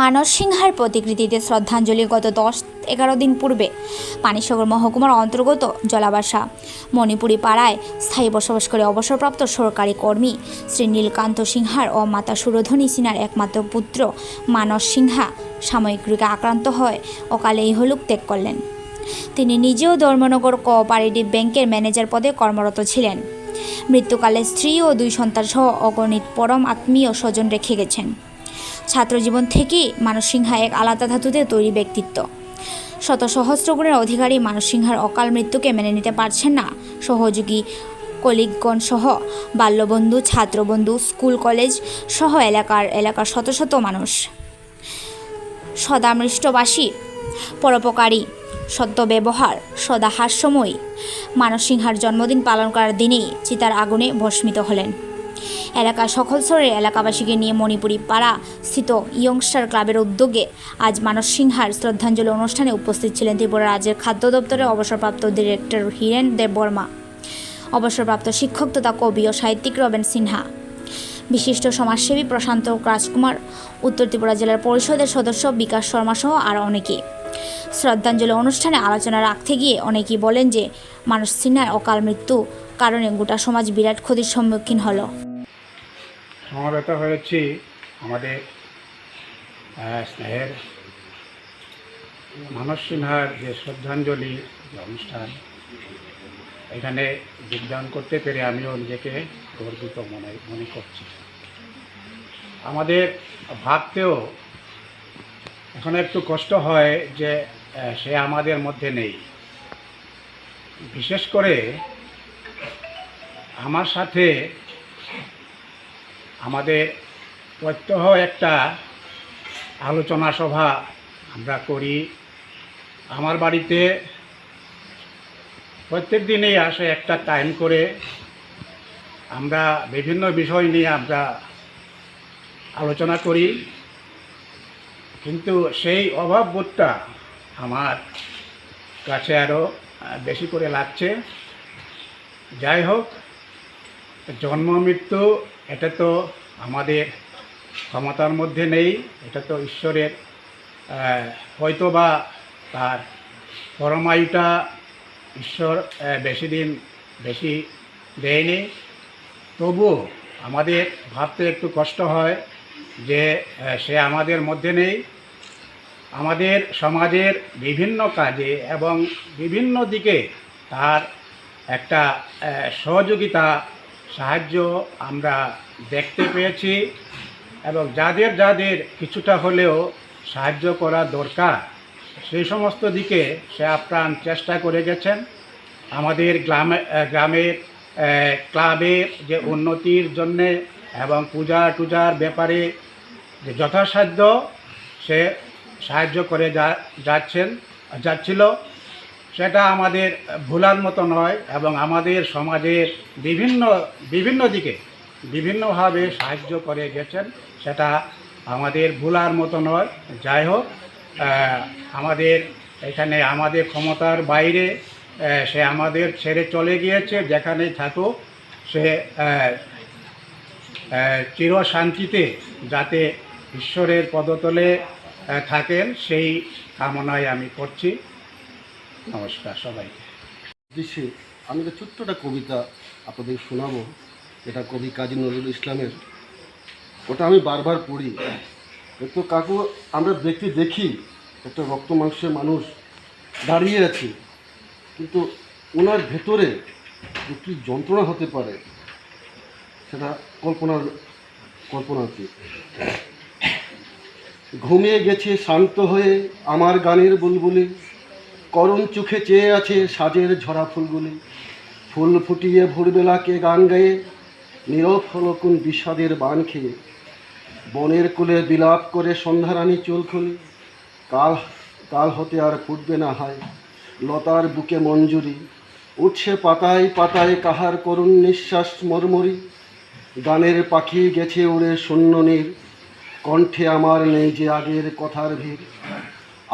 মানস সিংহার প্রতিকৃতিতে শ্রদ্ধাঞ্জলি গত 10-11 দিন পূর্বে পানিসাগর মহকুমার অন্তর্গত জলাবাসা মণিপুরি পাড়ায় স্থায়ী বসবাস করে অবসরপ্রাপ্ত সরকারি কর্মী শ্রী নীলকান্ত সিংহার ও মাতা সুরধনী সিনহার একমাত্র পুত্র মানস সিংহা সাময়িক রোগে আক্রান্ত হয়ে অকালে ইহলোক ত্যাগ করলেন। তিনি নিজেও ধর্মনগর কোঅপারেটিভ ব্যাংকের ম্যানেজার পদে কর্মরত ছিলেন। মৃত্যুকালে স্ত্রী ও 2 সন্তান সহ অগণিত পরম আত্মীয় স্বজন রেখে গেছেন। ছাত্রজীবন থেকেই মানস সিংহা এক আলাদা ধাতুতে তৈরি ব্যক্তিত্ব। শত সহস্র গুণের অধিকারী মানস সিংহার অকাল মৃত্যুকে মেনে নিতে পারছেন না সহযোগী কলিগগণ সহ বাল্যবন্ধু, ছাত্রবন্ধু, স্কুল কলেজ সহ এলাকার শত শত মানুষ। সদামৃষ্টবাসী, পরোপকারী, সত্য ব্যবহার, সদা হাস্যময়ী মানস সিংহার জন্মদিন পালন করার দিনেই চিতার আগুনে ভস্মিত হলেন। এলাকার সকল স্তরের এলাকাবাসীকে নিয়ে মণিপুরি পাড়া স্থিত ইয়ংস্টার ক্লাবের উদ্যোগে আজ মানস সিংহার শ্রদ্ধাঞ্জলি অনুষ্ঠানে উপস্থিত ছিলেন ত্রিপুরা রাজ্যের খাদ্য দপ্তরের অবসরপ্রাপ্ত ডিরেক্টর হীরেন দেব বর্মা, অবসরপ্রাপ্ত শিক্ষক তথা কবি ও সাহিত্যিক রবেন সিনহা, বিশিষ্ট সমাজসেবী প্রশান্ত রাজকুমার, উত্তর ত্রিপুরা জেলার পরিষদের সদস্য বিকাশ শর্মা সহ আরও অনেকেই। শ্রদ্ধাঞ্জলি অনুষ্ঠানে আলোচনা রাখতে গিয়ে অনেকেই বলেন যে মানস সিনহার অকাল মৃত্যু কারণে গোটা সমাজ বিরাট ক্ষতির সম্মুখীন হলো। সমবেত হয়েছি আমাদের স্নেহের মানস সিনহার যে শ্রদ্ধাঞ্জলি অনুষ্ঠান, এখানে যোগদান করতে পেরে আমিও নিজেকে গর্বিত মনে করছি। আমাদের ভাবতেও এখন একটু কষ্ট হয় যে সে আমাদের মধ্যে নেই। বিশেষ করে আমার সাথে আমাদের প্রত্যহ একটা আলোচনা সভা আমরা করি। আমার বাড়িতে প্রত্যেক দিনেই আসে একটা টাইম করে, আমরা বিভিন্ন বিষয় নিয়ে আমরা আলোচনা করি। কিন্তু সেই অভাববোধটা আমার কাছে আরও বেশি করে লাগছে। যাই হোক, জন্ম মৃত্যু এটা তো আমাদের ক্ষমতার মধ্যে নেই, এটা তো ঈশ্বরের, হয়তো বা তার পরমায়ুটা ঈশ্বর বেশি দেয়নি। তবু আমাদের ভাবতে একটু কষ্ট হয় যে সে আমাদের মধ্যে নেই। আমাদের সমাজের বিভিন্ন কাজে এবং বিভিন্ন দিকে তার একটা সহযোগিতা, সাহায্য আমরা দেখতে পেয়েছি এবং যাদের কিছুটা হলেও সাহায্য করা দরকার সেই সমস্ত দিকে সে আপ্রাণ চেষ্টা করে গেছেন। আমাদের গ্রামের ক্লাবের যে উন্নতির জন্যে এবং পূজা টুজার ব্যাপারে যে যথাসাধ্য সে সাহায্য করে যাচ্ছিল, সেটা আমাদের ভোলার মতো নয় এবং আমাদের সমাজের বিভিন্ন দিকে বিভিন্নভাবে সাহায্য করে গেছেন, সেটা আমাদের ভোলার মতো নয়। যাই হোক, আমাদের এখানে আমাদের ক্ষমতার বাইরে সে আমাদের ছেড়ে চলে গিয়েছে। যেখানেই থাকুক সে চিরশান্তিতে যাতে ঈশ্বরের পদতলে থাকেন সেই কামনায় আমি করছি। নমস্কার সবাইকে। দৃশ্যে আমি একটা ছোট্ট একটা কবিতা আপনাদের শোনাবো, এটা কবি কাজী নজরুল ইসলামের। ওটা আমি বারবার পড়ি। তো কাকু, আমরা দেখি একটা রক্ত মাংসের মানুষ দাঁড়িয়ে আছে, কিন্তু ওনার ভেতরে কি যন্ত্রণা হতে পারে সেটা কল্পনাতে। ঘুমিয়ে গেছে শান্ত হয়ে আমার গানের বুলবুলি, করুণ চোখে চেয়ে আছে সাজের ঝরা ফুলগুলি। ফুল ফুটিয়ে ভোরবেলাকে গান গায়ে নীরব হলো কোন বিষাদের বান খেয়ে। বনের কোলে বিলাপ করে সন্ধ্যারানী চুল খুলি, কাল হতে আর ফুটবে না হয় লতার বুকে মঞ্জুরি। উঠছে পাতায় পাতায় কাহার করুণ নিঃশ্বাস মরমরি। গানের পাখি গেছে উড়ে শূন্য নীর, কণ্ঠে আমার নেই যে আগের কথার ভিড়।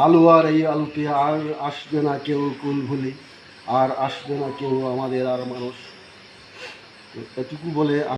আলো আর এই আলোতে আর আসবে না কেউ কুল ভুলি, আর আসবে না কেউ আমাদের আর মানুষ। এটুকু বলে